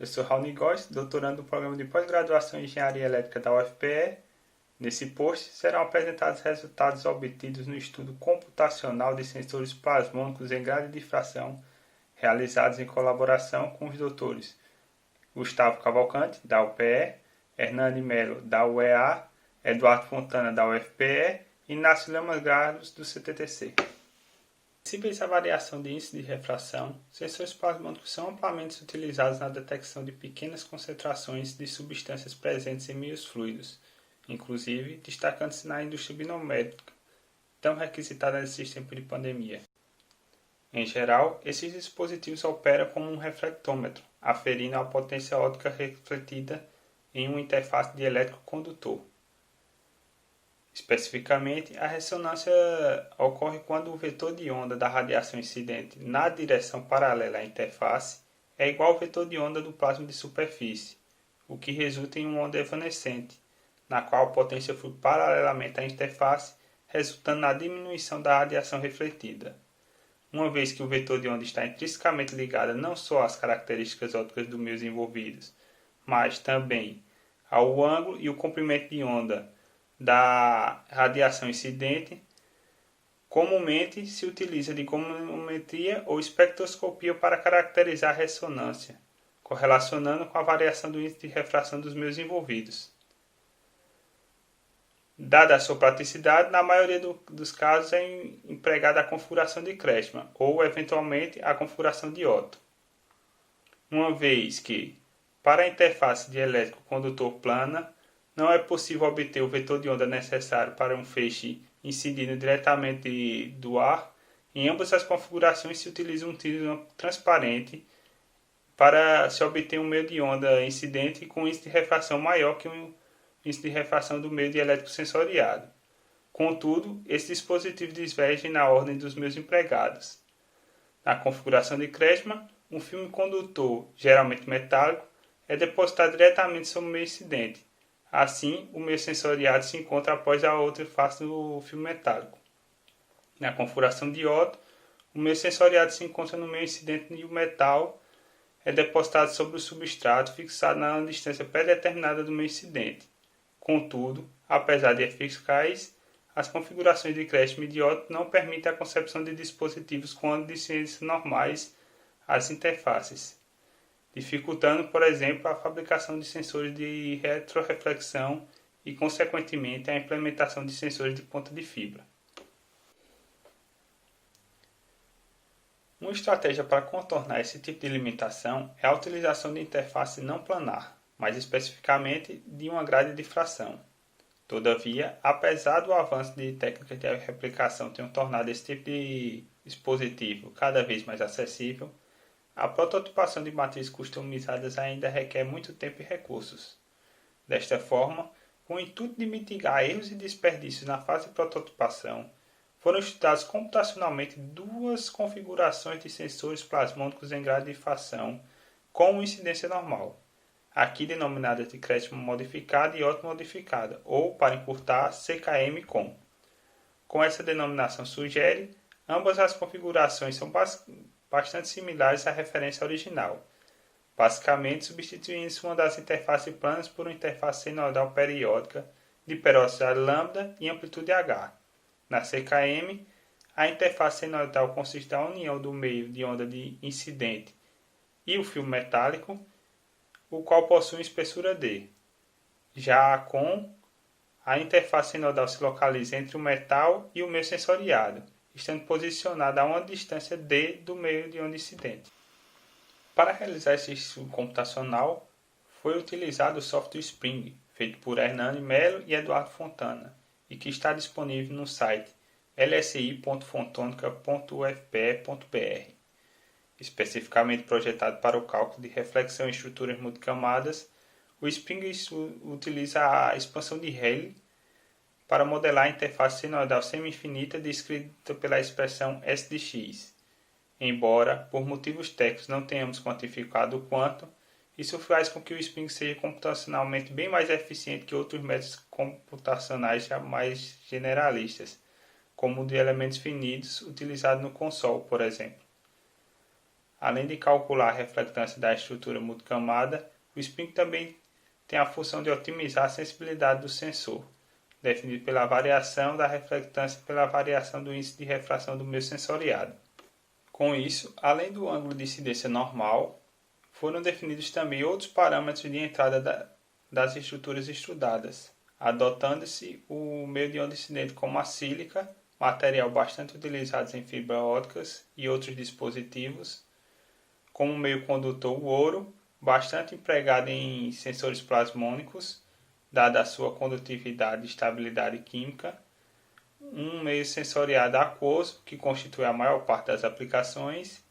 professor Raoni Góes, doutorando do Programa de Pós-Graduação em Engenharia Elétrica da UFPE. Nesse post serão apresentados resultados obtidos no estudo computacional de sensores plasmônicos em grau de difração, realizados em colaboração com os doutores Gustavo Cavalcante, da UPE, Hernani Melo, da UEA, Eduardo Fontana, da UFPE e Inácio Lamas Carlos, do CTTC. Sensíveis à variação de índice de refração, sensores plasmônicos são amplamente utilizados na detecção de pequenas concentrações de substâncias presentes em meios fluidos, inclusive destacando-se na indústria biomédica, tão requisitada nesses tempos de pandemia. Em geral, esses dispositivos operam como um reflectômetro, aferindo a potência óptica refletida em uma interface de elétrico condutor. Especificamente, a ressonância ocorre quando o vetor de onda da radiação incidente na direção paralela à interface é igual ao vetor de onda do plasma de superfície, o que resulta em uma onda evanescente, na qual a potência flui paralelamente à interface, resultando na diminuição da radiação refletida. Uma vez que o vetor de onda está intrinsecamente ligado não só às características ópticas dos meios envolvidos, mas também ao ângulo e o comprimento de onda da radiação incidente, comumente se utiliza de colorimetria ou espectroscopia para caracterizar a ressonância, correlacionando com a variação do índice de refração dos meios envolvidos. Dada a sua praticidade, na maioria dos casos é empregada a configuração de Kretschmann ou, eventualmente, a configuração de Otto. Uma vez que, para a interface de elétrico condutor plana, não é possível obter o vetor de onda necessário para um feixe incidindo diretamente do ar, em ambas as configurações se utiliza um tiro transparente para se obter um meio de onda incidente com um índice de refração maior que o índice de refração do meio de elétrico sensoriado. Contudo, esse dispositivo diverge na ordem dos meios empregados. Na configuração de Kretschmann, um filme condutor, geralmente metálico, é depositado diretamente sobre o meio incidente. Assim, o meio sensoriado se encontra após a outra face do filme metálico. Na configuração de Otto, o meio sensoriado se encontra no meio incidente e o metal é depositado sobre o substrato fixado na distância pré-determinada do meio incidente. Contudo, apesar de eficazes, as configurações de Kretschmann e de Otto não permitem a concepção de dispositivos com ambidestâncias normais às interfaces, dificultando, por exemplo, a fabricação de sensores de retroreflexão e, consequentemente, a implementação de sensores de ponta de fibra. Uma estratégia para contornar esse tipo de limitação é a utilização de interface não planar, mais especificamente de uma grade de difração. Todavia, apesar do avanço de técnicas de replicação tenham tornado esse tipo de dispositivo cada vez mais acessível, a prototipação de matrizes customizadas ainda requer muito tempo e recursos. Desta forma, com o intuito de mitigar erros e desperdícios na fase de prototipação, foram estudadas computacionalmente duas configurações de sensores plasmônicos em grau de difração com incidência normal, aqui denominadas de Kretschmann modificada e Otto modificada, ou, para encurtar, CKM-COM. Com essa denominação sugere, ambas as configurações são bastante similares à referência original, basicamente substituindo-se uma das interfaces planas por uma interface senoidal periódica de periodicidade lambda e amplitude H. Na CKM, a interface senoidal consiste da união do meio de onda de incidente e o fio metálico, o qual possui uma espessura D. Já a COM, a interface senoidal se localiza entre o metal e o meio sensoriado, estando posicionada a uma distância D do meio de onda incidente. Para realizar esse estudo computacional, foi utilizado o software Spring, feito por Hernani Melo e Eduardo Fontana, e que está disponível no site lsi.fontonica.ufpe.br. Especificamente projetado para o cálculo de reflexão em estruturas multicamadas, o Spring utiliza a expansão de Rayleigh para modelar a interface senoidal semi-infinita descrita pela expressão S de x. Embora, por motivos técnicos, não tenhamos quantificado o quanto, isso faz com que o Spring seja computacionalmente bem mais eficiente que outros métodos computacionais mais generalistas, como o de elementos finitos utilizado no console, por exemplo. além de calcular a reflectância da estrutura multicamada, o Spring também tem a função de otimizar a sensibilidade do sensor, definido pela variação da reflectância e pela variação do índice de refração do meio sensoriado. Com isso, além do ângulo de incidência normal, foram definidos também outros parâmetros de entrada das estruturas estudadas, adotando-se o meio de onda incidente como a sílica, material bastante utilizado em fibras ópticas e outros dispositivos, como meio condutor o ouro, bastante empregado em sensores plasmônicos, dada a sua condutividade e estabilidade química, um meio sensoriado aquoso, que constitui a maior parte das aplicações,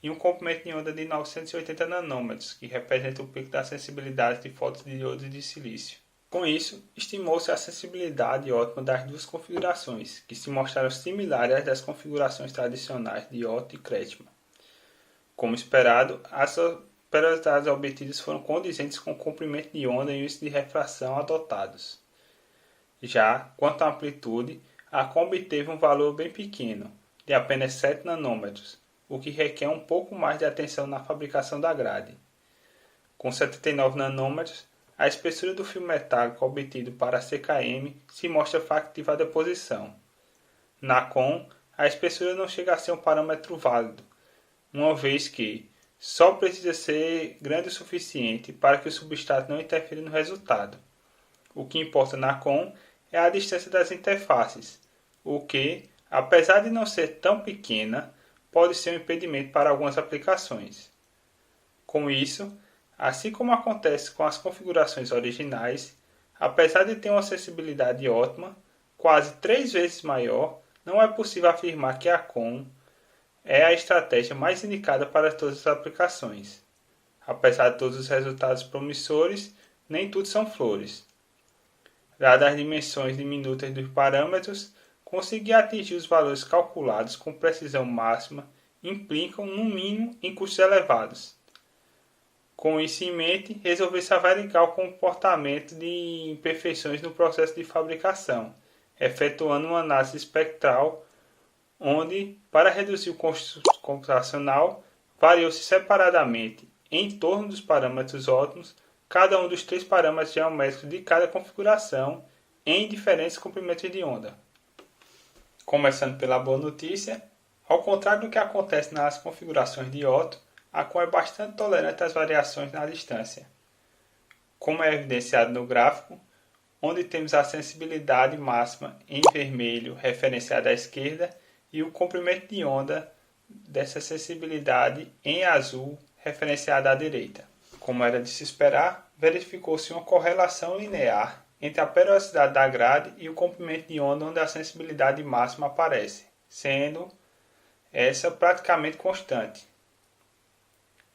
e um comprimento de onda de 980 nanômetros, que representa o pico da sensibilidade de fotodiodos de silício. Com isso, estimou-se a sensibilidade ótima das duas configurações, que se mostraram similares às das configurações tradicionais de Otto e Kretschmann. Como esperado, as operosidades obtidas foram condizentes com o comprimento de onda e o índice de refração adotados. Já, quanto à amplitude, a COM obteve um valor bem pequeno, de apenas 7 nanômetros, o que requer um pouco mais de atenção na fabricação da grade. Com 79 nanômetros, a espessura do fio metálico obtido para a CKM se mostra factível à deposição. Na COM, a espessura não chega a ser um parâmetro válido, uma vez que só precisa ser grande o suficiente para que o substrato não interfira no resultado. O que importa na COM é a distância das interfaces, o que, apesar de não ser tão pequena, pode ser um impedimento para algumas aplicações. Com isso, assim como acontece com as configurações originais, apesar de ter uma acessibilidade ótima, quase 3 vezes maior, não é possível afirmar que a COM é a estratégia mais indicada para todas as aplicações. Apesar de todos os resultados promissores, nem tudo são flores. Dadas as dimensões diminutas dos parâmetros, conseguir atingir os valores calculados com precisão máxima implicam, no mínimo, em custos elevados. Com isso em mente, resolveu-se avaliar o comportamento de imperfeições no processo de fabricação, efetuando uma análise espectral, onde, para reduzir o custo computacional, variou-se separadamente, em torno dos parâmetros ótimos, cada um dos 3 parâmetros geométricos de cada configuração, em diferentes comprimentos de onda. Começando pela boa notícia, ao contrário do que acontece nas configurações de Otto, a COM é bastante tolerante às variações na distância, como é evidenciado no gráfico, onde temos a sensibilidade máxima em vermelho referenciada à esquerda e o comprimento de onda dessa sensibilidade em azul referenciada à direita. Como era de se esperar, verificou-se uma correlação linear entre a periodicidade da grade e o comprimento de onda onde a sensibilidade máxima aparece, sendo essa praticamente constante,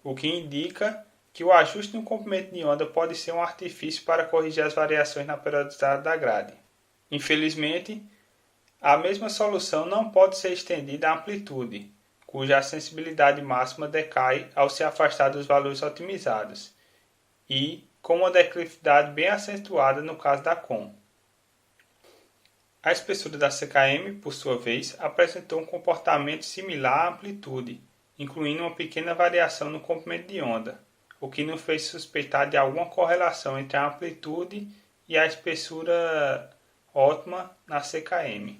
o que indica que o ajuste no comprimento de onda pode ser um artifício para corrigir as variações na periodicidade da grade. Infelizmente, a mesma solução não pode ser estendida à amplitude, cuja sensibilidade máxima decai ao se afastar dos valores otimizados, e com uma declividade bem acentuada no caso da COM. A espessura da CKM, por sua vez, apresentou um comportamento similar à amplitude, incluindo uma pequena variação no comprimento de onda, o que nos fez suspeitar de alguma correlação entre a amplitude e a espessura ótima na CKM.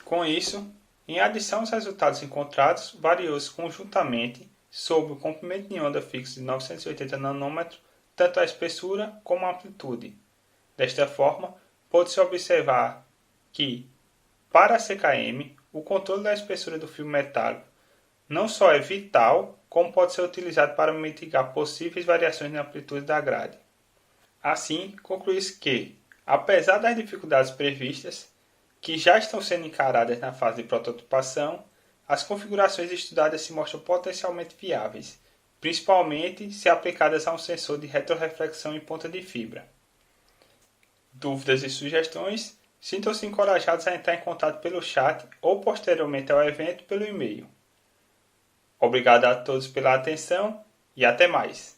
Com isso, em adição aos resultados encontrados, variou-se conjuntamente, sob o comprimento de onda fixo de 980 nanômetros, tanto a espessura como a amplitude. Desta forma, pode-se observar que, para a CKM, o controle da espessura do fio metálico não só é vital, como pode ser utilizado para mitigar possíveis variações na amplitude da grade. Assim, conclui-se que, apesar das dificuldades previstas, que já estão sendo encaradas na fase de prototipação, as configurações estudadas se mostram potencialmente viáveis, principalmente se aplicadas a um sensor de retroreflexão em ponta de fibra. Dúvidas e sugestões? Sintam-se encorajados a entrar em contato pelo chat ou posteriormente ao evento pelo e-mail. Obrigado a todos pela atenção e até mais!